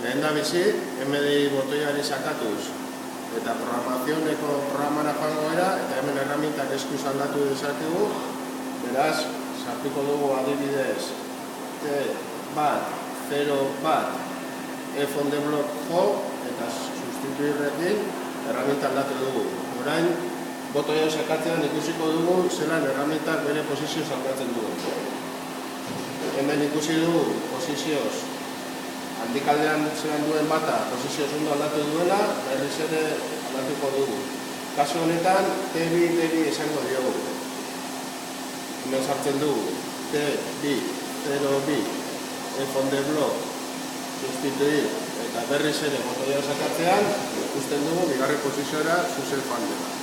Lehen da bizi, MDI botoiari sakatuz eta programazioneko programara joango gara, eta hemen herramientak eskuz aldatu dezakegu. Beraz, sartuko dugu adibidez T101 F on the block jo, eta sustituirrekin herramienta aldatu dugu. Orain, botoia sakatzean ikusiko dugu zelan herramientak bere posizioz aldatzen dugu. Hemen ikusi dugu posizioz handikaldean zelan duen bata posizioz ondo aldatu duela, berriz ere aldatuko dugu. Kasu honetan, T2 esango diogu. Hemen sartzen dugu T202 F on the block sustituir eta berriz ere botoia sakatzean ikusten dugu bigarren posizioara zuzen joan dela.